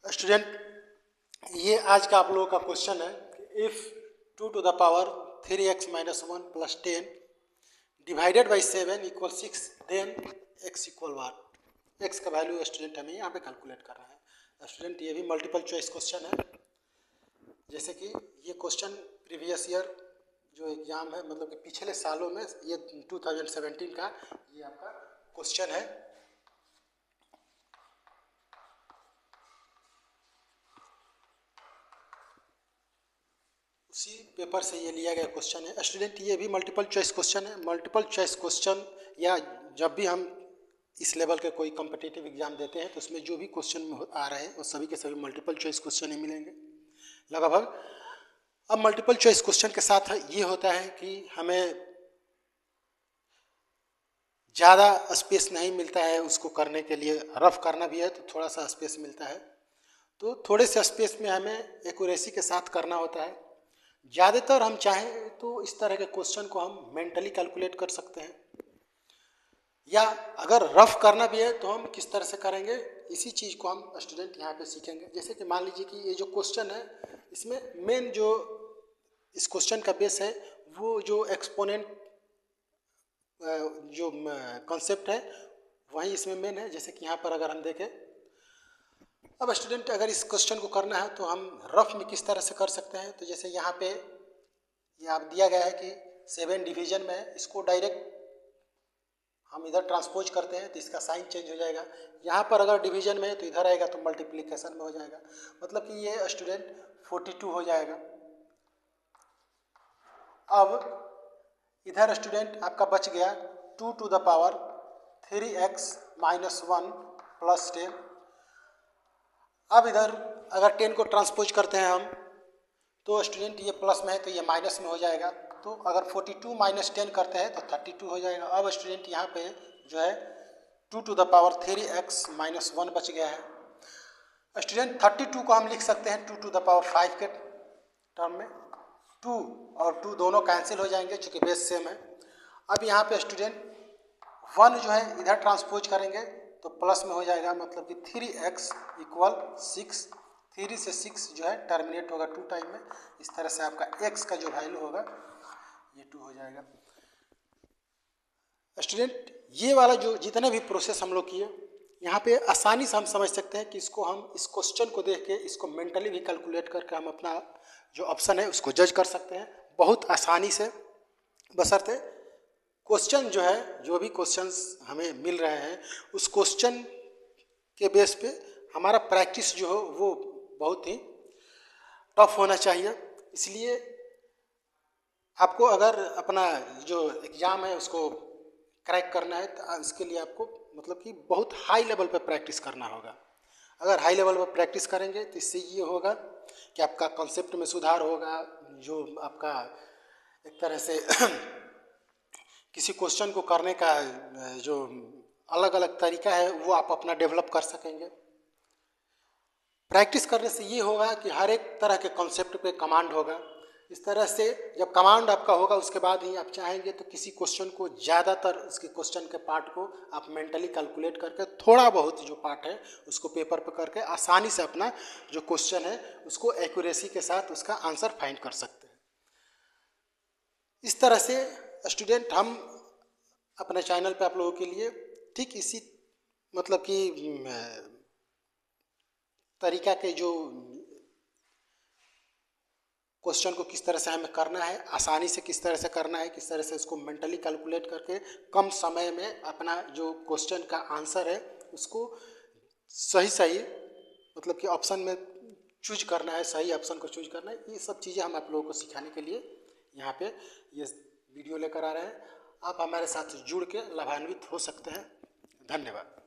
Student, ये आज का आप लोगों का क्वेश्चन है कि if 2 to the power 3x minus 1 plus 10 divided by 7 equal 6 then x equal what. x का वैल्यू स्टूडेंट हमें यहाँ पे कैलकुलेट कर रहा है। स्टूडेंट ये भी मल्टीपल चॉइस क्वेश्चन है, जैसे कि ये क्वेश्चन प्रीवियस ईयर जो एग्ज़ाम है, मतलब कि पिछले सालों में, ये 2017 का ये आपका क्वेश्चन है। उसी पेपर से ये लिया गया क्वेश्चन है। स्टूडेंट ये भी मल्टीपल चॉइस क्वेश्चन है। मल्टीपल चॉइस क्वेश्चन या जब भी हम इस लेवल के कोई कॉम्पिटिटिव एग्जाम देते हैं तो उसमें जो भी क्वेश्चन आ रहे हैं वो सभी के सभी मल्टीपल चॉइस क्वेश्चन ही मिलेंगे लगभग। अब मल्टीपल चॉइस क्वेश्चन के साथ ये होता है कि हमें ज़्यादा स्पेस नहीं मिलता है उसको करने के लिए। रफ करना भी है तो थोड़ा सा स्पेस मिलता है, तो थोड़े से स्पेस में हमें एक्यूरेसी के साथ करना होता है। ज़्यादातर हम चाहें तो इस तरह के क्वेश्चन को हम मेंटली कैलकुलेट कर सकते हैं, या अगर रफ करना भी है तो हम किस तरह से करेंगे, इसी चीज़ को हम स्टूडेंट यहाँ पे सीखेंगे। जैसे कि मान लीजिए कि ये जो क्वेश्चन है, इसमें मेन जो इस क्वेश्चन का बेस है वो जो एक्सपोनेंट जो कॉन्सेप्ट है वही इसमें मेन है। जैसे कि यहाँ पर अगर हम देखें, अब स्टूडेंट अगर इस क्वेश्चन को करना है तो हम रफ में किस तरह से कर सकते हैं। तो जैसे यहाँ पे ये आप दिया गया है कि 7 डिवीजन में है, इसको डायरेक्ट हम इधर ट्रांसपोज करते हैं तो इसका साइन चेंज हो जाएगा। यहाँ पर अगर डिवीजन में है तो इधर आएगा तो मल्टीप्लिकेशन में हो जाएगा, मतलब कि ये स्टूडेंट 42 हो जाएगा। अब इधर स्टूडेंट आपका बच गया 2 to the power 3x minus 1 plus 10। अब इधर अगर 10 को ट्रांसपोज करते हैं हम तो स्टूडेंट ये प्लस में है तो ये माइनस में हो जाएगा। तो अगर 42 माइनस 10 करते हैं तो 32 हो जाएगा। अब स्टूडेंट यहाँ पे जो है 2 to the power 3x minus 1 बच गया है। स्टूडेंट 32 को हम लिख सकते हैं 2 to the power 5 के टर्म में। 2 और 2 दोनों कैंसिल हो जाएंगे चूँकि बेस सेम है। अब यहाँ पे स्टूडेंट 1 जो है इधर ट्रांसपोज करेंगे तो प्लस में हो जाएगा, मतलब कि 3x इक्वल 6। 3 से 6 जो है टर्मिनेट होगा 2 टाइम में। इस तरह से आपका x का जो वैल्यू होगा ये 2 हो जाएगा। स्टूडेंट ये वाला जो जितने भी प्रोसेस हम लोग किए, यहाँ पे आसानी से हम समझ सकते हैं कि इसको हम इस क्वेश्चन को देख के इसको मेंटली भी कैलकुलेट करके हम अपना जो ऑप्शन है उसको जज कर सकते हैं बहुत आसानी से, बशर्ते क्वेश्चन जो है, जो भी क्वेश्चंस हमें मिल रहे हैं उस क्वेश्चन के बेस पे हमारा प्रैक्टिस जो हो वो बहुत ही टफ होना चाहिए। इसलिए आपको अगर अपना जो एग्ज़ाम है उसको क्रैक करना है तो इसके लिए आपको मतलब कि बहुत हाई लेवल पे प्रैक्टिस करना होगा। अगर हाई लेवल पर प्रैक्टिस करेंगे तो इससे ये होगा कि आपका कॉन्सेप्ट में सुधार होगा। जो आपका एक तरह से किसी क्वेश्चन को करने का जो अलग अलग तरीका है वो आप अपना डेवलप कर सकेंगे। प्रैक्टिस करने से ये होगा कि हर एक तरह के कॉन्सेप्ट पे कमांड होगा। इस तरह से जब कमांड आपका होगा उसके बाद ही आप चाहेंगे तो किसी क्वेश्चन को ज़्यादातर उसके क्वेश्चन के पार्ट को आप मेंटली कैलकुलेट करके थोड़ा बहुत जो पार्ट है उसको पेपर पर करके आसानी से अपना जो क्वेश्चन है उसको एक्यूरेसी के साथ उसका आंसर फाइंड कर सकते हैं। इस तरह से स्टूडेंट हम अपने चैनल पे आप लोगों के लिए ठीक इसी मतलब कि तरीका के जो क्वेश्चन को किस तरह से हमें करना है, आसानी से किस तरह से करना है, किस तरह से इसको मेंटली कैलकुलेट करके कम समय में अपना जो क्वेश्चन का आंसर है उसको सही सही मतलब कि ऑप्शन में चूज करना है, सही ऑप्शन को चूज करना है। ये सब चीज़ें हम आप लोगों को सिखाने के लिए यहाँ पे ये वीडियो लेकर आ रहे हैं। आप हमारे साथ जुड़ के लाभान्वित हो सकते हैं। धन्यवाद।